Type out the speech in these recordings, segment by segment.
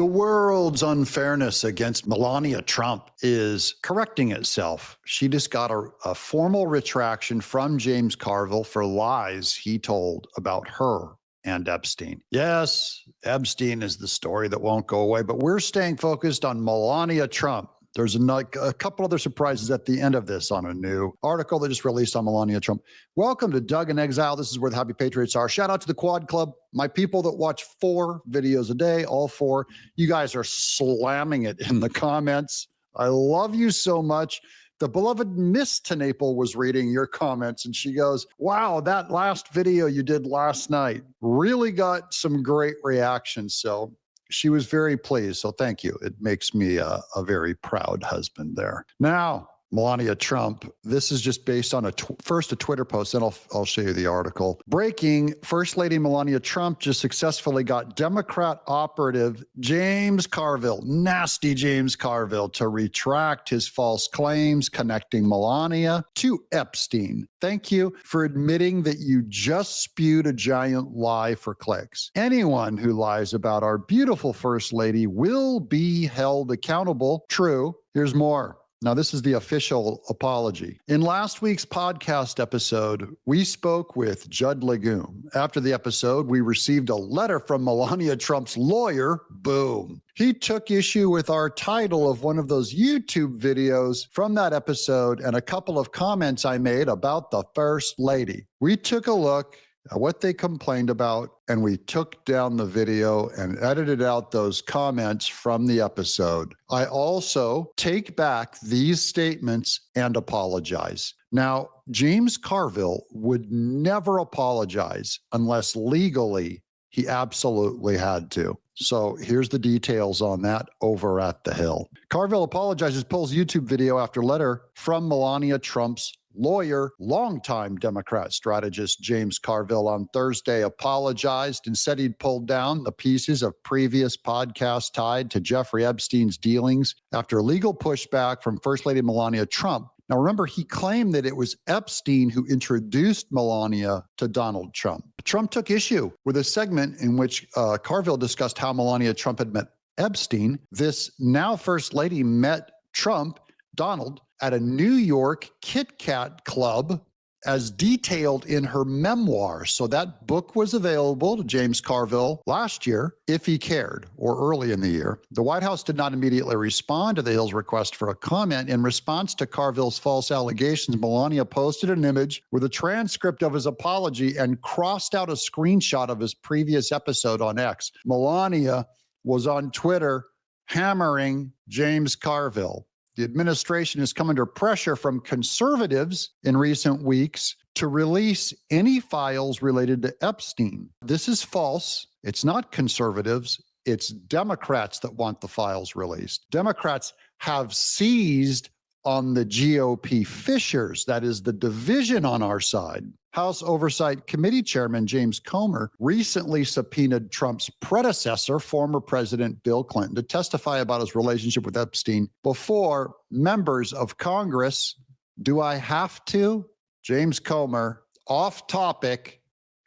The world's unfairness against Melania Trump is correcting itself. She just got a formal retraction from James Carville for lies he told about her and Epstein. Yes, Epstein is the story that won't go away, but we're staying focused on Melania Trump. There's a couple other surprises at the end of this on a new article that just released on Melania Trump. Welcome to Doug In Exile. This is where the happy patriots are. Shout out to the Quad Club, my people that watch 4 videos a day, all 4. You guys are slamming it in the comments. I love you so much. The beloved Miss Tenaple was reading your comments, and she goes, wow, that last video you did last night really got some great reactions. So she was very pleased. So thank you. It makes me a very proud husband there. Now, Melania Trump, this is just based on first a Twitter post, then I'll show you the article. Breaking, First Lady Melania Trump just successfully got Democrat operative James Carville, nasty James Carville, to retract his false claims connecting Melania to Epstein. Thank you for admitting that you just spewed a giant lie for clicks. Anyone who lies about our beautiful First Lady will be held accountable. True. Here's more. Now, this is the official apology. In last week's podcast episode, we spoke with Judd Legume. After the episode, we received a letter from Melania Trump's lawyer. Boom. He took issue with our title of one of those YouTube videos from that episode and a couple of comments I made about the First Lady. We took a look at what they complained about, and we took down the video and edited out those comments from the episode. I also take back these statements and apologize. Now, James Carville would never apologize unless legally he absolutely had to. So here's the details on that over at The Hill. Carville apologizes, pulls YouTube video after letter from Melania Trump's lawyer. Longtime Democrat strategist James Carville on Thursday apologized and said he'd pulled down the pieces of previous podcasts tied to Jeffrey Epstein's dealings after legal pushback from First Lady Melania Trump. Now, remember, he claimed that it was Epstein who introduced Melania to Donald Trump. Trump took issue with a segment in which Carville discussed how Melania Trump had met Epstein. This now First Lady met Trump, Donald, at a New York Kit Kat club as detailed in her memoir. So that book was available to James Carville last year, if he cared, or early in the year. The White House did not immediately respond to the Hill's request for a comment. In response to Carville's false allegations, Melania posted an image with a transcript of his apology and crossed out a screenshot of his previous episode on X. Melania was on Twitter hammering James Carville. The administration is coming under pressure from conservatives in recent weeks to release any files related to Epstein. This is false. It's not conservatives. It's Democrats that want the files released. Democrats have seized on the GOP fissures. That is the division on our side. House Oversight Committee Chairman James Comer recently subpoenaed Trump's predecessor, former President Bill Clinton, to testify about his relationship with Epstein before members of Congress. Do I have to? James Comer, off topic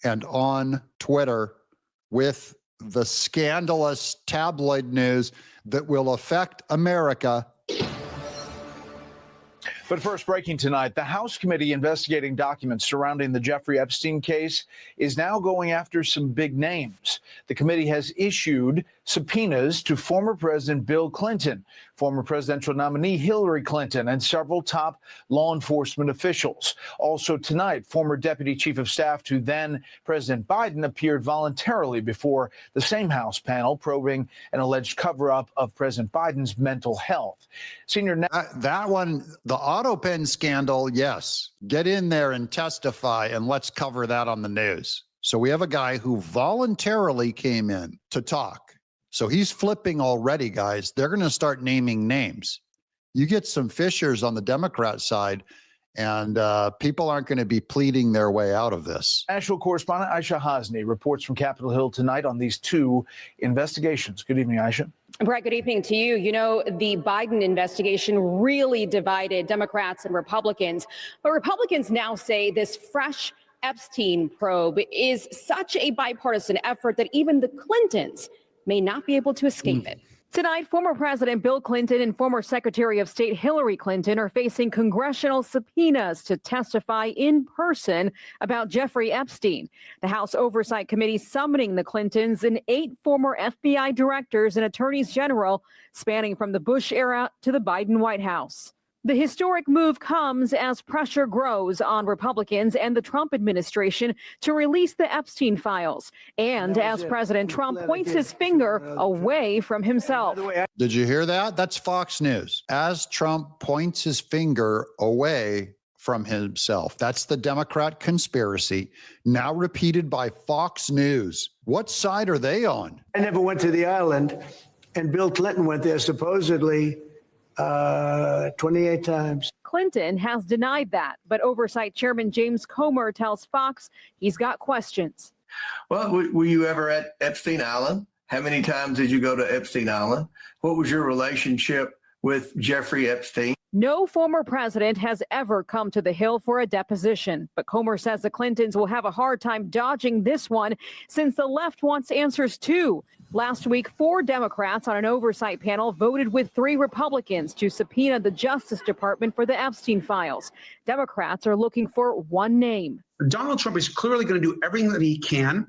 and on Twitter with the scandalous tabloid news that will affect America. But first, breaking tonight, the House committee investigating documents surrounding the Jeffrey Epstein case is now going after some big names. The committee has issued subpoenas to former President Bill Clinton, former presidential nominee Hillary Clinton, and several top law enforcement officials. Also tonight, former Deputy Chief of Staff to then President Biden appeared voluntarily before the same House panel probing an alleged cover-up of President Biden's mental health. Senior that one, the auto pen scandal, yes. Get in there and testify, and let's cover that on the news. So we have a guy who voluntarily came in to talk. So he's flipping already, guys. They're going to start naming names. You get some fissures on the Democrat side, and people aren't going to be pleading their way out of this. National correspondent Aisha Hasni reports from Capitol Hill tonight on these 2 investigations. Good evening, Aisha. Brett, good evening to you. You know, the Biden investigation really divided Democrats and Republicans, but Republicans now say this fresh Epstein probe is such a bipartisan effort that even the Clintons may not be able to escape it. Tonight, former President Bill Clinton and former Secretary of State Hillary Clinton are facing congressional subpoenas to testify in person about Jeffrey Epstein. The House Oversight Committee summoning the Clintons and 8 former FBI directors and attorneys general spanning from the Bush era to the Biden White House. The historic move comes as pressure grows on Republicans and the Trump administration to release the Epstein files, and as President Trump points his finger away from himself. Did you hear that? That's Fox News. As Trump points his finger away from himself. That's the Democrat conspiracy, now repeated by Fox News. What side are they on? I never went to the island, and Bill Clinton went there supposedly 28 times. Clinton has denied that, but Oversight Chairman James Comer tells Fox he's got questions. Well, were you ever at Epstein Island? How many times did you go to Epstein Island? What was your relationship with Jeffrey Epstein? No former president has ever come to the Hill for a deposition, but Comer says the Clintons will have a hard time dodging this one since the left wants answers too. Last week, 4 Democrats on an oversight panel voted with 3 Republicans to subpoena the Justice Department for the Epstein files. Democrats are looking for one name. Donald Trump is clearly going to do everything that he can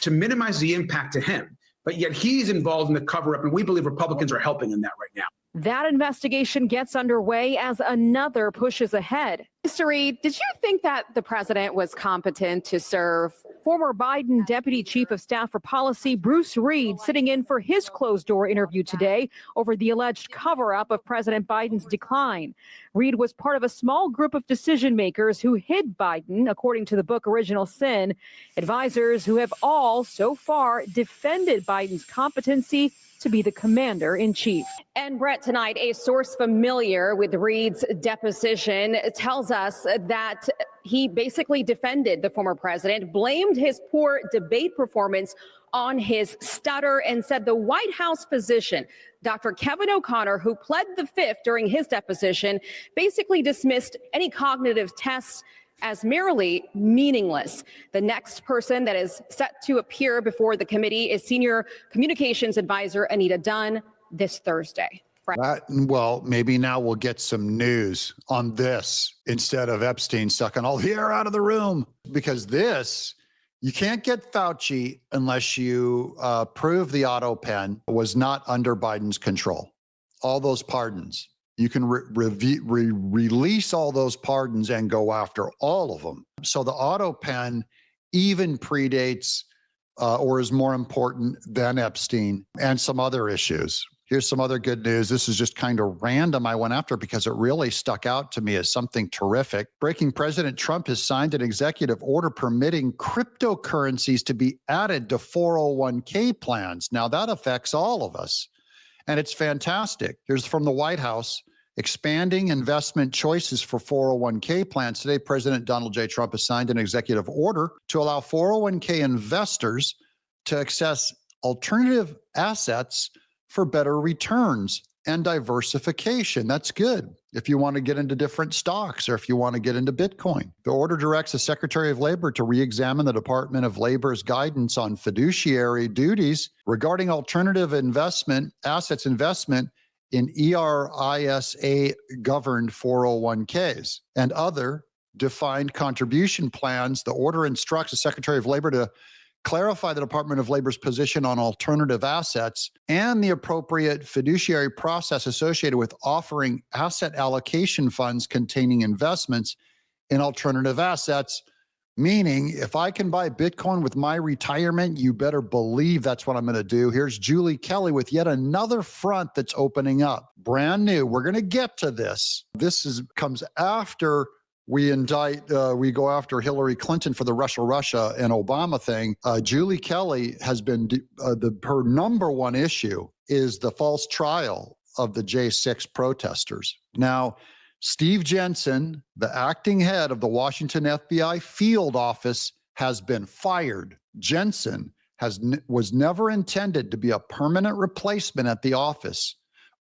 to minimize the impact to him, but yet he's involved in the cover-up, and we believe Republicans are helping in that right now. That investigation gets underway as another pushes ahead. Mr. Reed, did you think that the president was competent to serve? Former Biden Deputy Chief of Staff for Policy Bruce Reed sitting in for his closed-door interview today over the alleged cover-up of President Biden's decline. Reed was part of a small group of decision-makers who hid Biden, according to the book Original Sin, advisors who have all so far defended Biden's competency to be the commander-in-chief. And Brett, tonight, a source familiar with Reed's deposition tells us that he basically defended the former president, blamed his poor debate performance on his stutter, and said the White House physician, Dr. Kevin O'Connor, who pled the fifth during his deposition, basically dismissed any cognitive tests as merely meaningless. The next person that is set to appear before the committee is Senior Communications Advisor Anita Dunn this Thursday. Well, maybe now we'll get some news on this instead of Epstein sucking all the air out of the room. Because this, you can't get Fauci unless you prove the auto pen was not under Biden's control. All those pardons. You can release all those pardons and go after all of them. So the auto pen even predates or is more important than Epstein and some other issues. Here's some other good news. This is just kind of random. I went after it because it really stuck out to me as something terrific. Breaking: President Trump has signed an executive order permitting cryptocurrencies to be added to 401k plans. Now that affects all of us. And it's fantastic. Here's from the White House. Expanding investment choices for 401k plans. Today, President Donald J. Trump has signed an executive order to allow 401k investors to access alternative assets for better returns and diversification. That's good if you want to get into different stocks or if you want to get into Bitcoin. The order directs the Secretary of Labor to re-examine the Department of Labor's guidance on fiduciary duties regarding alternative assets investment in ERISA-governed 401ks and other defined contribution plans. The order instructs the Secretary of Labor to clarify the Department of Labor's position on alternative assets and the appropriate fiduciary process associated with offering asset allocation funds containing investments in alternative assets. Meaning, if I can buy Bitcoin with my retirement, you better believe that's what I'm going to do. Here's Julie Kelly with yet another front that's opening up. Brand new. We're going to get to this. This comes after we go after Hillary Clinton for the Russia and Obama thing. Julie Kelly has been, her number one issue is the false trial of the J6 protesters. Now, Steve Jensen, the acting head of the Washington FBI field office, has been fired. Jensen was never intended to be a permanent replacement at the office,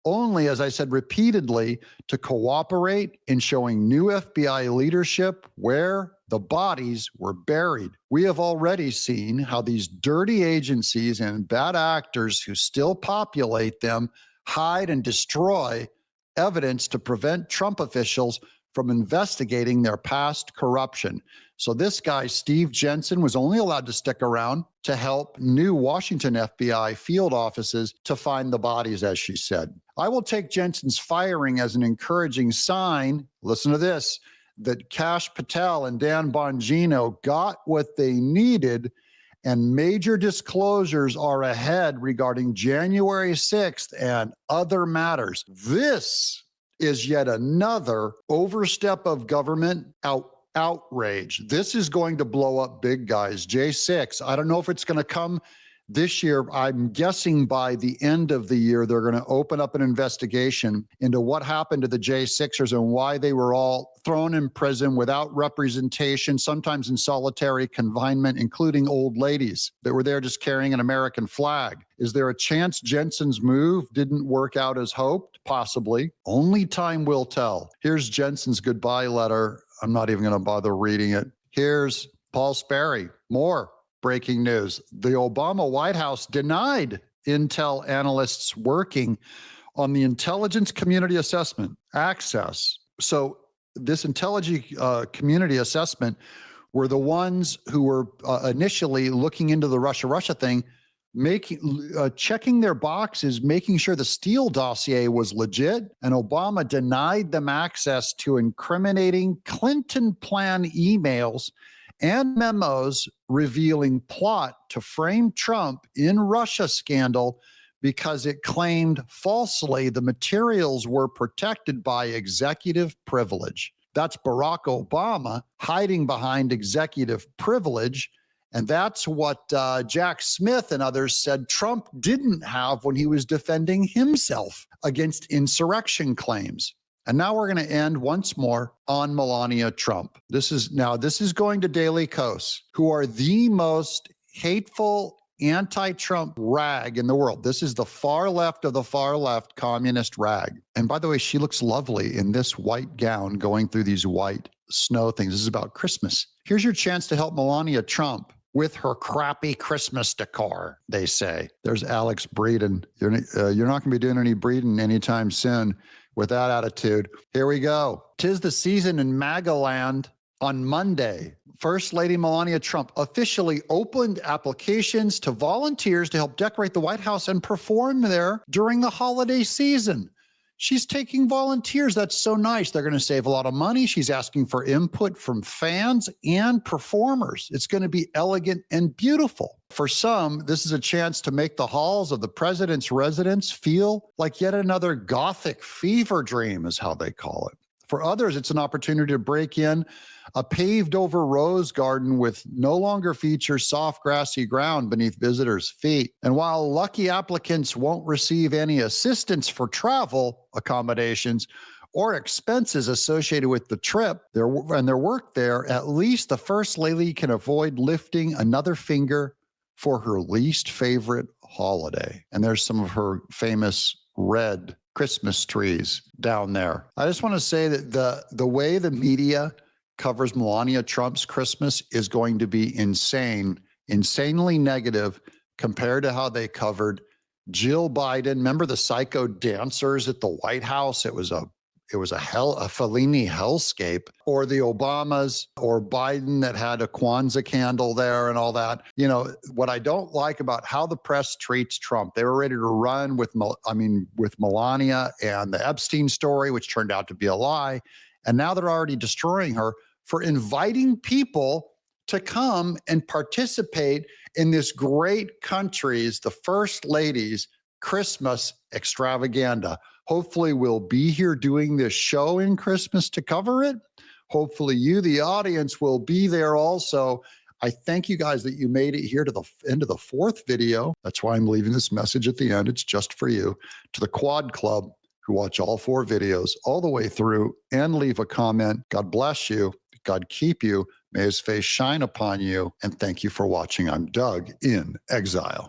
only, as I said repeatedly, to cooperate in showing new FBI leadership where the bodies were buried. We have already seen how these dirty agencies and bad actors who still populate them hide and destroy evidence to prevent Trump officials from investigating their past corruption. So this guy, Steve Jensen, was only allowed to stick around to help new Washington FBI field offices to find the bodies, as she said. I will take Jensen's firing as an encouraging sign, listen to this, that Kash Patel and Dan Bongino got what they needed, and major disclosures are ahead regarding January 6th and other matters. This is yet another overstep of government outrage. This is going to blow up big, guys. J6, I don't know if it's going to come this year. I'm guessing by the end of the year, they're going to open up an investigation into what happened to the J6ers and why they were all thrown in prison without representation, sometimes in solitary confinement, including old ladies that were there just carrying an American flag. Is there a chance Jensen's move didn't work out as hoped? Possibly. Only time will tell. Here's Jensen's goodbye letter. I'm not even going to bother reading it. Here's Paul Sperry. More breaking news. The Obama White House denied intel analysts working on the intelligence community assessment access. So this intelligence community assessment were the ones who were initially looking into the Russia thing, checking their boxes, making sure the Steele dossier was legit, and Obama denied them access to incriminating Clinton plan emails and memos revealing plot to frame Trump in Russia scandal because it claimed falsely the materials were protected by executive privilege. That's Barack Obama hiding behind executive privilege. And that's what Jack Smith and others said Trump didn't have when he was defending himself against insurrection claims. And now we're going to end once more on Melania Trump. This is going to Daily Kos, who are the most hateful anti-Trump rag in the world. This is the far left of the far left communist rag. And by the way, she looks lovely in this white gown going through these white snow things. This is about Christmas. Here's your chance to help Melania Trump with her crappy Christmas decor, they say. There's Alex Breeden. You're not going to be doing any Breeden anytime soon with that attitude. Here we go. 'Tis the season in MAGA land. On Monday, First Lady Melania Trump officially opened applications to volunteers to help decorate the White House and perform there during the holiday season. She's taking volunteers. That's so nice. They're going to save a lot of money. She's asking for input from fans and performers. It's going to be elegant and beautiful. For some, this is a chance to make the halls of the president's residence feel like yet another Gothic fever dream, is how they call it. For others, it's an opportunity to break in a paved over rose garden with no longer features soft grassy ground beneath visitors' feet. And while lucky applicants won't receive any assistance for travel accommodations or expenses associated with the trip and their work there, at least the First Lady can avoid lifting another finger for her least favorite holiday. And there's some of her famous red Christmas trees down there. I just want to say that the way the media covers Melania Trump's Christmas is going to be insanely negative compared to how they covered Jill Biden. Remember the psycho dancers at the White House? It was a Fellini hellscape. Or the Obamas or Biden that had a Kwanzaa candle there and all that. You know, what I don't like about how the press treats Trump, they were ready to run with Melania and the Epstein story, which turned out to be a lie. And now they're already destroying her for inviting people to come and participate in this great country's, the First Lady's Christmas extravaganza. Hopefully we'll be here doing this show in Christmas to cover it. Hopefully you, the audience, will be there also. I thank you guys that you made it here to the end of the fourth video. That's why I'm leaving this message at the end. It's just for you. To the Quad Club who watch all four videos all the way through and leave a comment. God bless you. God keep you. May his face shine upon you. And thank you for watching. I'm Doug in Exile.